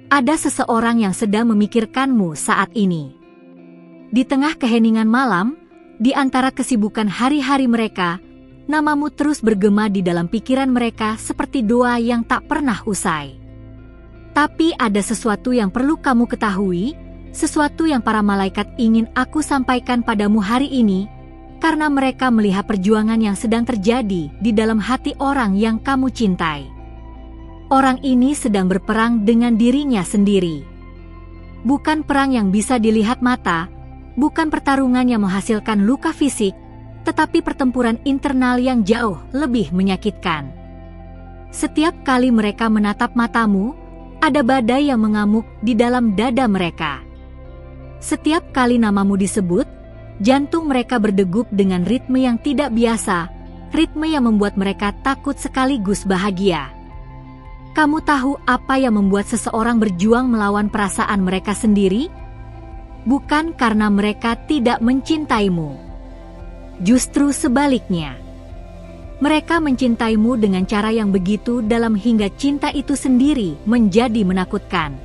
Ada seseorang yang sedang memikirkanmu saat ini. Di tengah keheningan malam, di antara kesibukan hari-hari mereka, namamu terus bergema di dalam pikiran mereka seperti doa yang tak pernah usai. Tapi ada sesuatu yang perlu kamu ketahui, sesuatu yang para malaikat ingin aku sampaikan padamu hari ini, karena mereka melihat perjuangan yang sedang terjadi di dalam hati orang yang kamu cintai. Orang ini sedang berperang dengan dirinya sendiri. Bukan perang yang bisa dilihat mata, bukan pertarungan yang menghasilkan luka fisik, tetapi pertempuran internal yang jauh lebih menyakitkan. Setiap kali mereka menatap matamu, ada badai yang mengamuk di dalam dada mereka. Setiap kali namamu disebut, jantung mereka berdegup dengan ritme yang tidak biasa, ritme yang membuat mereka takut sekaligus bahagia. Kamu tahu apa yang membuat seseorang berjuang melawan perasaan mereka sendiri? Bukan karena mereka tidak mencintaimu. Justru sebaliknya. Mereka mencintaimu dengan cara yang begitu dalam hingga cinta itu sendiri menjadi menakutkan.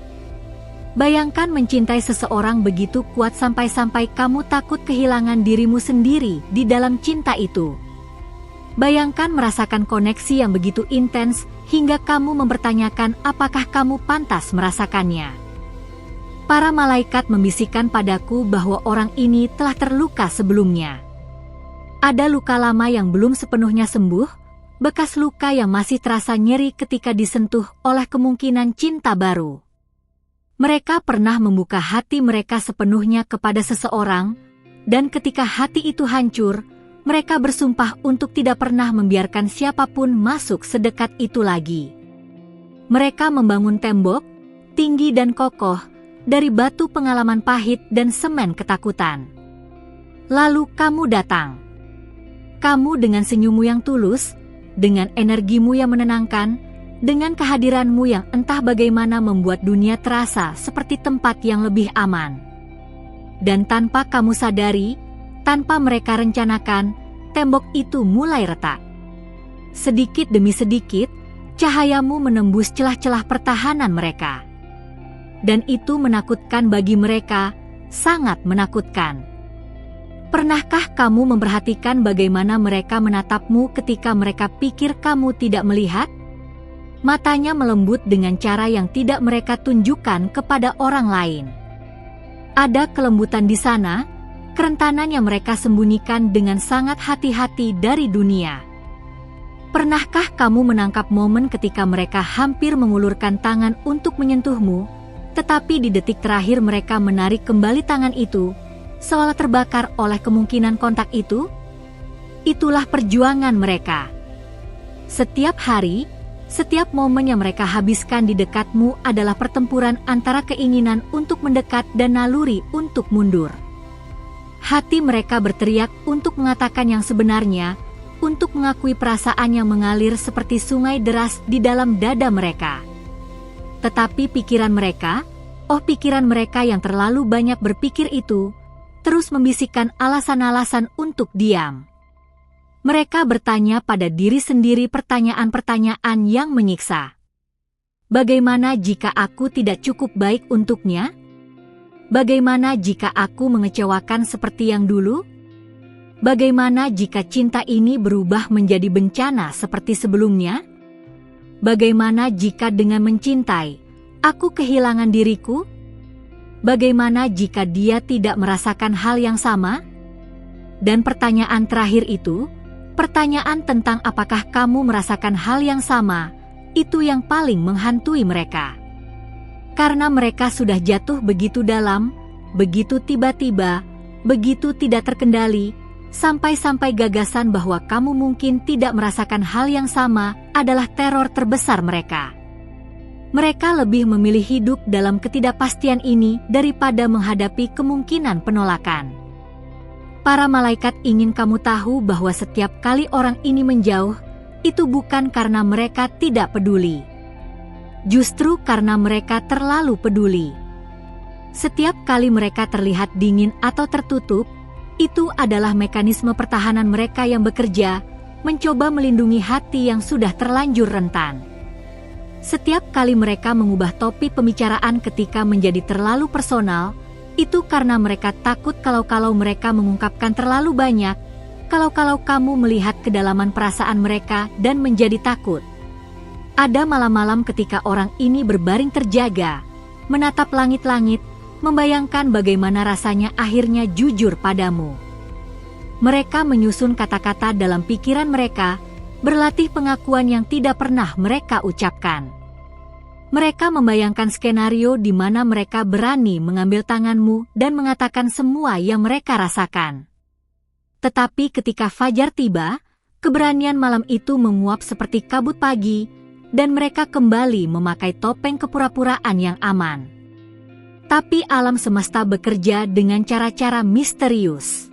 Bayangkan mencintai seseorang begitu kuat sampai-sampai kamu takut kehilangan dirimu sendiri di dalam cinta itu. Bayangkan merasakan koneksi yang begitu intens hingga kamu mempertanyakan apakah kamu pantas merasakannya. Para malaikat membisikkan padaku bahwa orang ini telah terluka sebelumnya. Ada luka lama yang belum sepenuhnya sembuh, bekas luka yang masih terasa nyeri ketika disentuh oleh kemungkinan cinta baru. Mereka pernah membuka hati mereka sepenuhnya kepada seseorang, dan ketika hati itu hancur, mereka bersumpah untuk tidak pernah membiarkan siapapun masuk sedekat itu lagi. Mereka membangun tembok, tinggi dan kokoh, dari batu pengalaman pahit dan semen ketakutan. Lalu kamu datang. Kamu dengan senyummu yang tulus, dengan energimu yang menenangkan, dengan kehadiranmu yang entah bagaimana membuat dunia terasa seperti tempat yang lebih aman. Dan tanpa kamu sadari, tanpa mereka rencanakan, tembok itu mulai retak. Sedikit demi sedikit, cahayamu menembus celah-celah pertahanan mereka. Dan itu menakutkan bagi mereka, sangat menakutkan. Pernahkah kamu memperhatikan bagaimana mereka menatapmu ketika mereka pikir kamu tidak melihat? Matanya melembut dengan cara yang tidak mereka tunjukkan kepada orang lain. Ada kelembutan di sana, kerentanan yang mereka sembunyikan dengan sangat hati-hati dari dunia. Pernahkah kamu menangkap momen ketika mereka hampir mengulurkan tangan untuk menyentuhmu, tetapi di detik terakhir mereka menarik kembali tangan itu, seolah terbakar oleh kemungkinan kontak itu? Itulah perjuangan mereka. Setiap hari, setiap momen yang mereka habiskan di dekatmu adalah pertempuran antara keinginan untuk mendekat dan naluri untuk mundur. Hati mereka berteriak untuk mengatakan yang sebenarnya, untuk mengakui perasaan yang mengalir seperti sungai deras di dalam dada mereka. Tetapi pikiran mereka, pikiran mereka yang terlalu banyak berpikir itu, terus membisikkan alasan-alasan untuk diam. Mereka bertanya pada diri sendiri pertanyaan-pertanyaan yang menyiksa. Bagaimana jika aku tidak cukup baik untuknya? Bagaimana jika aku mengecewakan seperti yang dulu? Bagaimana jika cinta ini berubah menjadi bencana seperti sebelumnya? Bagaimana jika dengan mencintai, aku kehilangan diriku? Bagaimana jika dia tidak merasakan hal yang sama? Dan pertanyaan terakhir itu, pertanyaan tentang apakah kamu merasakan hal yang sama, itu yang paling menghantui mereka. Karena mereka sudah jatuh begitu dalam, begitu tiba-tiba, begitu tidak terkendali, sampai-sampai gagasan bahwa kamu mungkin tidak merasakan hal yang sama adalah teror terbesar mereka. Mereka lebih memilih hidup dalam ketidakpastian ini daripada menghadapi kemungkinan penolakan. Para malaikat ingin kamu tahu bahwa setiap kali orang ini menjauh, itu bukan karena mereka tidak peduli. Justru karena mereka terlalu peduli. Setiap kali mereka terlihat dingin atau tertutup, itu adalah mekanisme pertahanan mereka yang bekerja, mencoba melindungi hati yang sudah terlanjur rentan. Setiap kali mereka mengubah topik pembicaraan ketika menjadi terlalu personal, itu karena mereka takut kalau mereka mengungkapkan terlalu banyak, kalau kamu melihat kedalaman perasaan mereka dan menjadi takut. Ada malam-malam ketika orang ini berbaring terjaga, menatap langit-langit, membayangkan bagaimana rasanya akhirnya jujur padamu. Mereka menyusun kata-kata dalam pikiran mereka, berlatih pengakuan yang tidak pernah mereka ucapkan. Mereka membayangkan skenario di mana mereka berani mengambil tanganmu dan mengatakan semua yang mereka rasakan. Tetapi ketika fajar tiba, keberanian malam itu menguap seperti kabut pagi, dan mereka kembali memakai topeng kepura-puraan yang aman. Tapi alam semesta bekerja dengan cara-cara misterius.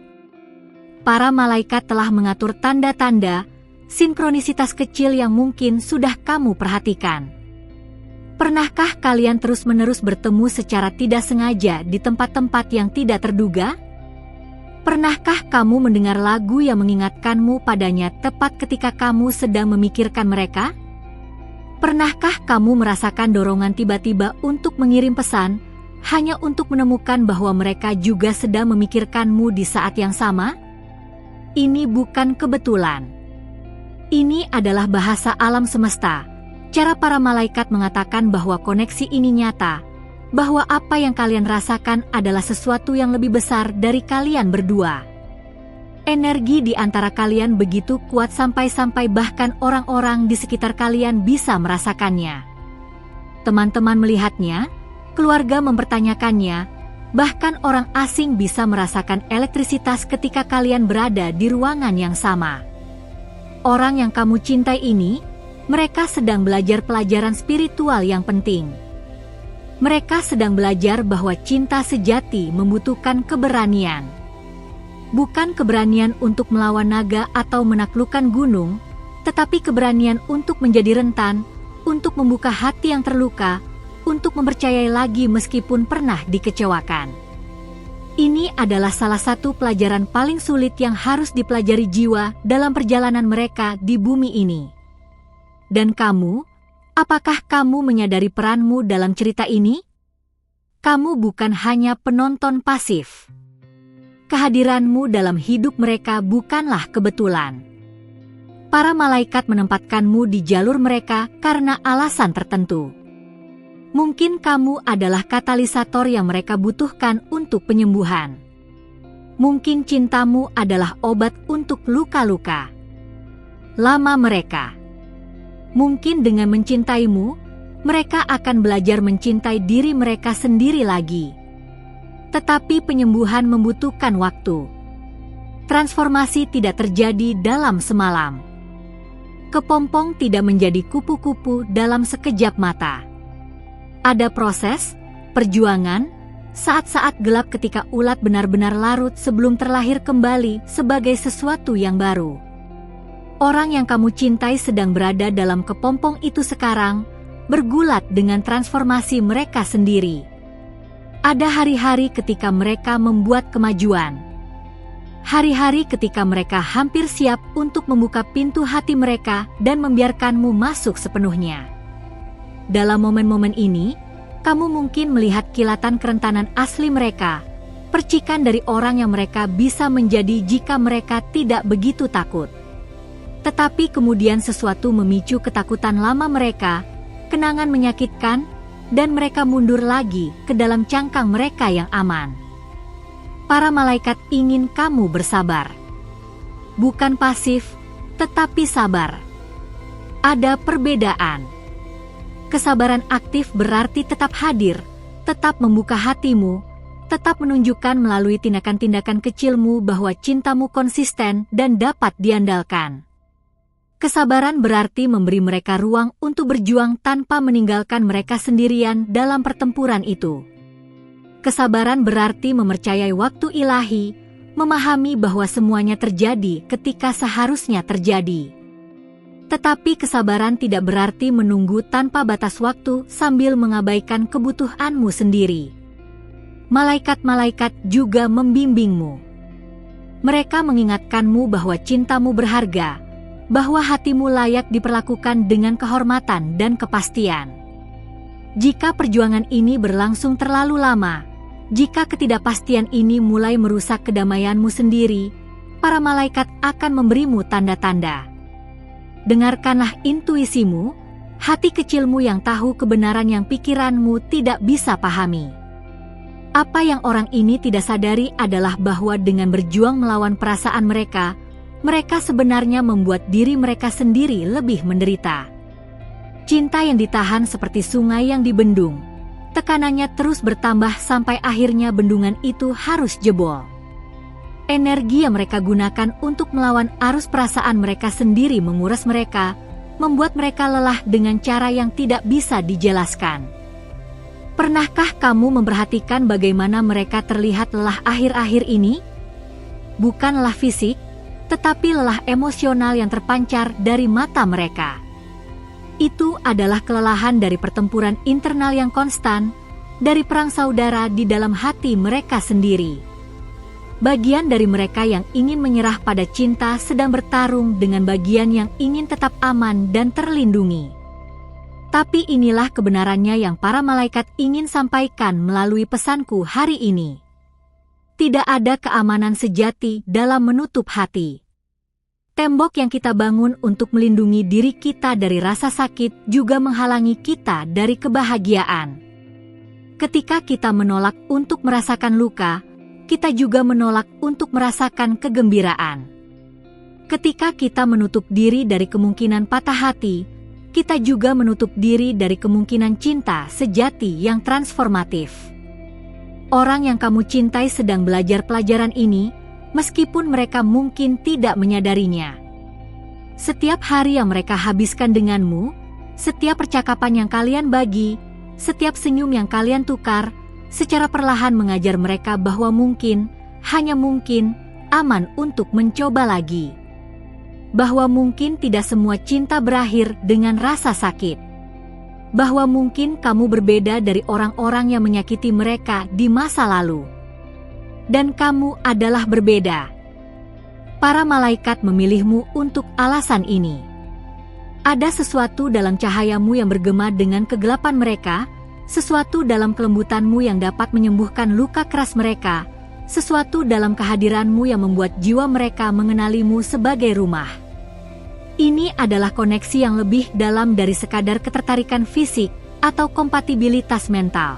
Para malaikat telah mengatur tanda-tanda, sinkronisitas kecil yang mungkin sudah kamu perhatikan. Pernahkah kalian terus-menerus bertemu secara tidak sengaja di tempat-tempat yang tidak terduga? Pernahkah kamu mendengar lagu yang mengingatkanmu padanya tepat ketika kamu sedang memikirkan mereka? Pernahkah kamu merasakan dorongan tiba-tiba untuk mengirim pesan, hanya untuk menemukan bahwa mereka juga sedang memikirkanmu di saat yang sama? Ini bukan kebetulan. Ini adalah bahasa alam semesta. Cara para malaikat mengatakan bahwa koneksi ini nyata, bahwa apa yang kalian rasakan adalah sesuatu yang lebih besar dari kalian berdua. Energi di antara kalian begitu kuat sampai bahkan orang-orang di sekitar kalian bisa merasakannya. Teman-teman melihatnya, keluarga mempertanyakannya, bahkan orang asing bisa merasakan elektrisitas ketika kalian berada di ruangan yang sama. Orang yang kamu cintai ini, mereka sedang belajar pelajaran spiritual yang penting. Mereka sedang belajar bahwa cinta sejati membutuhkan keberanian. Bukan keberanian untuk melawan naga atau menaklukkan gunung, tetapi keberanian untuk menjadi rentan, untuk membuka hati yang terluka, untuk mempercayai lagi meskipun pernah dikecewakan. Ini adalah salah satu pelajaran paling sulit yang harus dipelajari jiwa dalam perjalanan mereka di bumi ini. Dan kamu, apakah kamu menyadari peranmu dalam cerita ini? Kamu bukan hanya penonton pasif. Kehadiranmu dalam hidup mereka bukanlah kebetulan. Para malaikat menempatkanmu di jalur mereka karena alasan tertentu. Mungkin kamu adalah katalisator yang mereka butuhkan untuk penyembuhan. Mungkin cintamu adalah obat untuk luka-luka lama mereka. Mungkin dengan mencintaimu, mereka akan belajar mencintai diri mereka sendiri lagi. Tetapi penyembuhan membutuhkan waktu. Transformasi tidak terjadi dalam semalam. Kepompong tidak menjadi kupu-kupu dalam sekejap mata. Ada proses, perjuangan, saat-saat gelap ketika ulat benar-benar larut sebelum terlahir kembali sebagai sesuatu yang baru. Orang yang kamu cintai sedang berada dalam kepompong itu sekarang, bergulat dengan transformasi mereka sendiri. Ada hari-hari ketika mereka membuat kemajuan. Hari-hari ketika mereka hampir siap untuk membuka pintu hati mereka dan membiarkanmu masuk sepenuhnya. Dalam momen-momen ini, kamu mungkin melihat kilatan kerentanan asli mereka, percikan dari orang yang mereka bisa menjadi jika mereka tidak begitu takut. Tetapi kemudian sesuatu memicu ketakutan lama mereka, kenangan menyakitkan, dan mereka mundur lagi ke dalam cangkang mereka yang aman. Para malaikat ingin kamu bersabar. Bukan pasif, tetapi sabar. Ada perbedaan. Kesabaran aktif berarti tetap hadir, tetap membuka hatimu, tetap menunjukkan melalui tindakan-tindakan kecilmu bahwa cintamu konsisten dan dapat diandalkan. Kesabaran berarti memberi mereka ruang untuk berjuang tanpa meninggalkan mereka sendirian dalam pertempuran itu. Kesabaran berarti mempercayai waktu ilahi, memahami bahwa semuanya terjadi ketika seharusnya terjadi. Tetapi kesabaran tidak berarti menunggu tanpa batas waktu sambil mengabaikan kebutuhanmu sendiri. Malaikat-malaikat juga membimbingmu. Mereka mengingatkanmu bahwa cintamu berharga, bahwa hatimu layak diperlakukan dengan kehormatan dan kepastian. Jika perjuangan ini berlangsung terlalu lama, jika ketidakpastian ini mulai merusak kedamaianmu sendiri, para malaikat akan memberimu tanda-tanda. Dengarkanlah intuisimu, hati kecilmu yang tahu kebenaran yang pikiranmu tidak bisa pahami. Apa yang orang ini tidak sadari adalah bahwa dengan berjuang melawan perasaan mereka sebenarnya membuat diri mereka sendiri lebih menderita. Cinta yang ditahan seperti sungai yang dibendung. Tekanannya terus bertambah sampai akhirnya bendungan itu harus jebol. Energi yang mereka gunakan untuk melawan arus perasaan mereka sendiri menguras mereka, membuat mereka lelah dengan cara yang tidak bisa dijelaskan. Pernahkah kamu memperhatikan bagaimana mereka terlihat lelah akhir-akhir ini? Bukan lelah fisik, tetapi lelah emosional yang terpancar dari mata mereka. Itu adalah kelelahan dari pertempuran internal yang konstan, dari perang saudara di dalam hati mereka sendiri. Bagian dari mereka yang ingin menyerah pada cinta sedang bertarung dengan bagian yang ingin tetap aman dan terlindungi. Tapi inilah kebenarannya yang para malaikat ingin sampaikan melalui pesanku hari ini. Tidak ada keamanan sejati dalam menutup hati. Tembok yang kita bangun untuk melindungi diri kita dari rasa sakit juga menghalangi kita dari kebahagiaan. Ketika kita menolak untuk merasakan luka, kita juga menolak untuk merasakan kegembiraan. Ketika kita menutup diri dari kemungkinan patah hati, kita juga menutup diri dari kemungkinan cinta sejati yang transformatif. Orang yang kamu cintai sedang belajar pelajaran ini, meskipun mereka mungkin tidak menyadarinya. Setiap hari yang mereka habiskan denganmu, setiap percakapan yang kalian bagi, setiap senyum yang kalian tukar, secara perlahan mengajar mereka bahwa mungkin, hanya mungkin, aman untuk mencoba lagi. Bahwa mungkin tidak semua cinta berakhir dengan rasa sakit. Bahwa mungkin kamu berbeda dari orang-orang yang menyakiti mereka di masa lalu. Dan kamu adalah berbeda. Para malaikat memilihmu untuk alasan ini. Ada sesuatu dalam cahayamu yang bergema dengan kegelapan mereka, sesuatu dalam kelembutanmu yang dapat menyembuhkan luka keras mereka, sesuatu dalam kehadiranmu yang membuat jiwa mereka mengenalimu sebagai rumah. Ini adalah koneksi yang lebih dalam dari sekadar ketertarikan fisik atau kompatibilitas mental.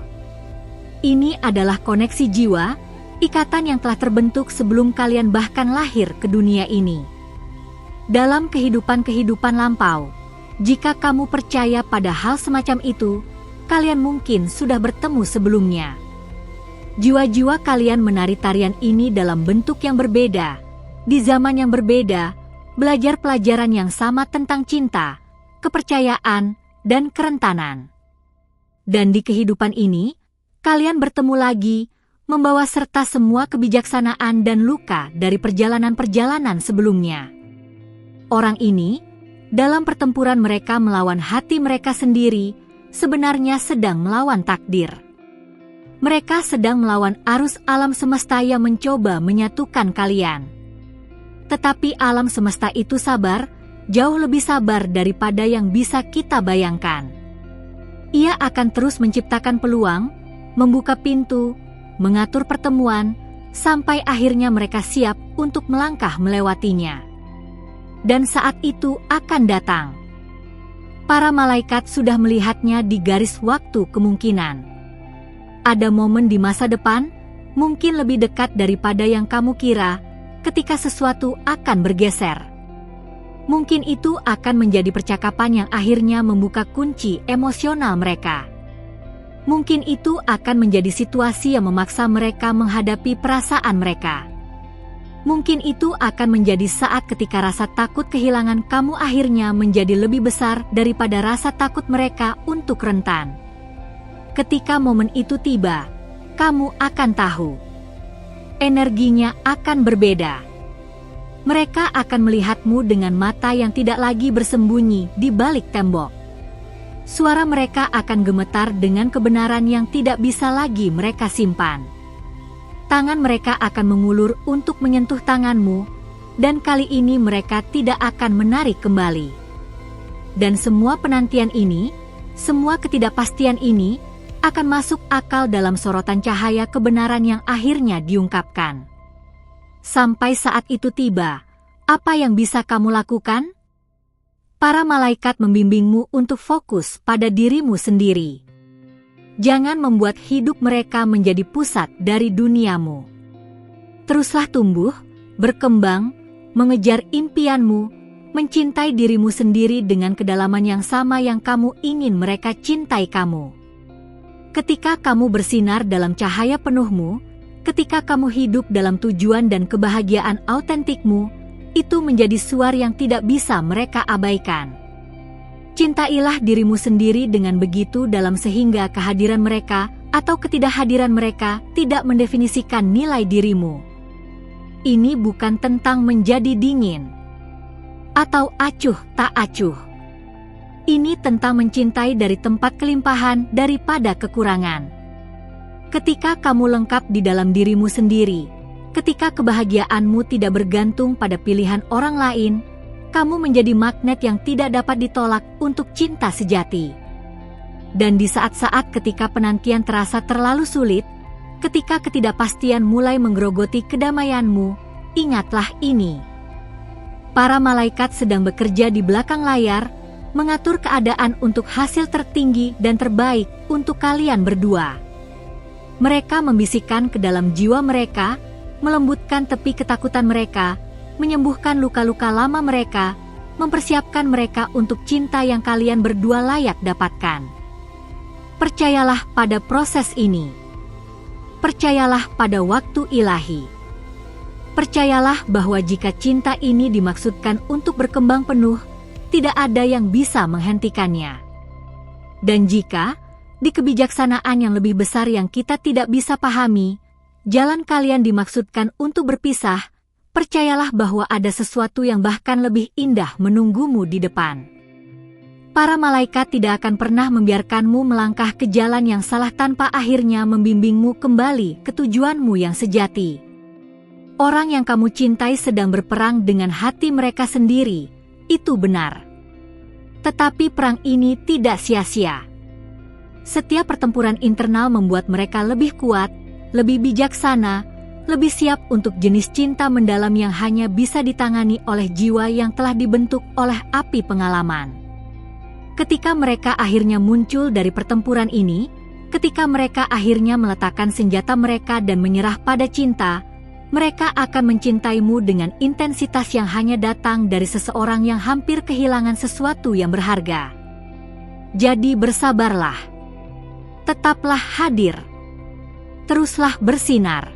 Ini adalah koneksi jiwa, ikatan yang telah terbentuk sebelum kalian bahkan lahir ke dunia ini. Dalam kehidupan-kehidupan lampau, jika kamu percaya pada hal semacam itu, kalian mungkin sudah bertemu sebelumnya. Jiwa-jiwa kalian menari tarian ini dalam bentuk yang berbeda, di zaman yang berbeda, belajar pelajaran yang sama tentang cinta, kepercayaan, dan kerentanan. Dan di kehidupan ini, kalian bertemu lagi, membawa serta semua kebijaksanaan dan luka dari perjalanan-perjalanan sebelumnya. Orang ini, dalam pertempuran mereka melawan hati mereka sendiri, sebenarnya sedang melawan takdir. Mereka sedang melawan arus alam semesta yang mencoba menyatukan kalian. Tetapi alam semesta itu sabar, jauh lebih sabar daripada yang bisa kita bayangkan. Ia akan terus menciptakan peluang, membuka pintu, mengatur pertemuan, sampai akhirnya mereka siap untuk melangkah melewatinya. Dan saat itu akan datang. Para malaikat sudah melihatnya di garis waktu kemungkinan. Ada momen di masa depan, mungkin lebih dekat daripada yang kamu kira, ketika sesuatu akan bergeser. Mungkin itu akan menjadi percakapan yang akhirnya membuka kunci emosional mereka. Mungkin itu akan menjadi situasi yang memaksa mereka menghadapi perasaan mereka. Mungkin itu akan menjadi saat ketika rasa takut kehilangan kamu akhirnya menjadi lebih besar daripada rasa takut mereka untuk rentan. Ketika momen itu tiba, kamu akan tahu. Energinya akan berbeda. Mereka akan melihatmu dengan mata yang tidak lagi bersembunyi di balik tembok. Suara mereka akan gemetar dengan kebenaran yang tidak bisa lagi mereka simpan. Tangan mereka akan mengulur untuk menyentuh tanganmu, dan kali ini mereka tidak akan menarik kembali. Dan semua penantian ini, semua ketidakpastian ini, akan masuk akal dalam sorotan cahaya kebenaran yang akhirnya diungkapkan. Sampai saat itu tiba, apa yang bisa kamu lakukan? Para malaikat membimbingmu untuk fokus pada dirimu sendiri. Jangan membuat hidup mereka menjadi pusat dari duniamu. Teruslah tumbuh, berkembang, mengejar impianmu, mencintai dirimu sendiri dengan kedalaman yang sama yang kamu ingin mereka cintai kamu. Ketika kamu bersinar dalam cahaya penuhmu, ketika kamu hidup dalam tujuan dan kebahagiaan autentikmu, itu menjadi suara yang tidak bisa mereka abaikan. Cintailah dirimu sendiri dengan begitu dalam sehingga kehadiran mereka atau ketidakhadiran mereka tidak mendefinisikan nilai dirimu. Ini bukan tentang menjadi dingin atau acuh tak acuh. Ini tentang mencintai dari tempat kelimpahan daripada kekurangan. Ketika kamu lengkap di dalam dirimu sendiri, ketika kebahagiaanmu tidak bergantung pada pilihan orang lain, kamu menjadi magnet yang tidak dapat ditolak untuk cinta sejati. Dan di saat-saat ketika penantian terasa terlalu sulit, ketika ketidakpastian mulai menggerogoti kedamaianmu, ingatlah ini. Para malaikat sedang bekerja di belakang layar, mengatur keadaan untuk hasil tertinggi dan terbaik untuk kalian berdua. Mereka membisikkan ke dalam jiwa mereka, melembutkan tepi ketakutan mereka, menyembuhkan luka-luka lama mereka, mempersiapkan mereka untuk cinta yang kalian berdua layak dapatkan. Percayalah pada proses ini. Percayalah pada waktu ilahi. Percayalah bahwa jika cinta ini dimaksudkan untuk berkembang penuh, tidak ada yang bisa menghentikannya. Dan jika, di kebijaksanaan yang lebih besar yang kita tidak bisa pahami, jalan kalian dimaksudkan untuk berpisah, percayalah bahwa ada sesuatu yang bahkan lebih indah menunggumu di depan. Para malaikat tidak akan pernah membiarkanmu melangkah ke jalan yang salah tanpa akhirnya membimbingmu kembali ke tujuanmu yang sejati. Orang yang kamu cintai sedang berperang dengan hati mereka sendiri, itu benar. Tetapi perang ini tidak sia-sia. Setiap pertempuran internal membuat mereka lebih kuat, lebih bijaksana, lebih siap untuk jenis cinta mendalam yang hanya bisa ditangani oleh jiwa yang telah dibentuk oleh api pengalaman. Ketika mereka akhirnya muncul dari pertempuran ini, ketika mereka akhirnya meletakkan senjata mereka dan menyerah pada cinta, mereka akan mencintaimu dengan intensitas yang hanya datang dari seseorang yang hampir kehilangan sesuatu yang berharga. Jadi bersabarlah. Tetaplah hadir. Teruslah bersinar.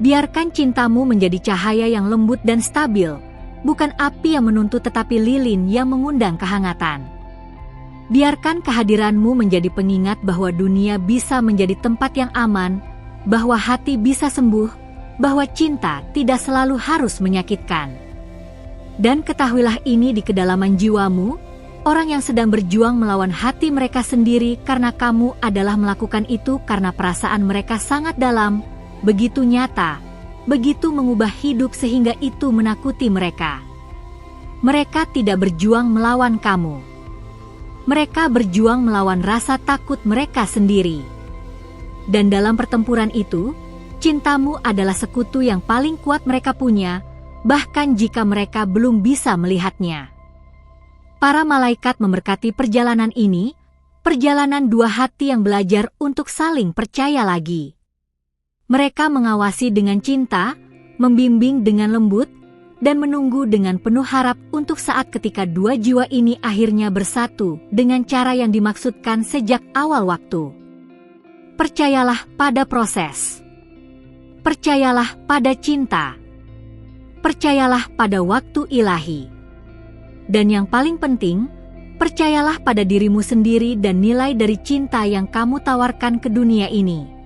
Biarkan cintamu menjadi cahaya yang lembut dan stabil, bukan api yang menuntut tetapi lilin yang mengundang kehangatan. Biarkan kehadiranmu menjadi pengingat bahwa dunia bisa menjadi tempat yang aman, bahwa hati bisa sembuh, bahwa cinta tidak selalu harus menyakitkan. Dan ketahuilah ini di kedalaman jiwamu, orang yang sedang berjuang melawan hati mereka sendiri karena kamu adalah melakukan itu karena perasaan mereka sangat dalam, begitu nyata, begitu mengubah hidup sehingga itu menakuti mereka. Mereka tidak berjuang melawan kamu. Mereka berjuang melawan rasa takut mereka sendiri. Dan dalam pertempuran itu, cintamu adalah sekutu yang paling kuat mereka punya, bahkan jika mereka belum bisa melihatnya. Para malaikat memberkati perjalanan ini, perjalanan dua hati yang belajar untuk saling percaya lagi. Mereka mengawasi dengan cinta, membimbing dengan lembut, dan menunggu dengan penuh harap untuk saat ketika dua jiwa ini akhirnya bersatu dengan cara yang dimaksudkan sejak awal waktu. Percayalah pada proses. Percayalah pada cinta. Percayalah pada waktu ilahi. Dan yang paling penting, percayalah pada dirimu sendiri dan nilai dari cinta yang kamu tawarkan ke dunia ini.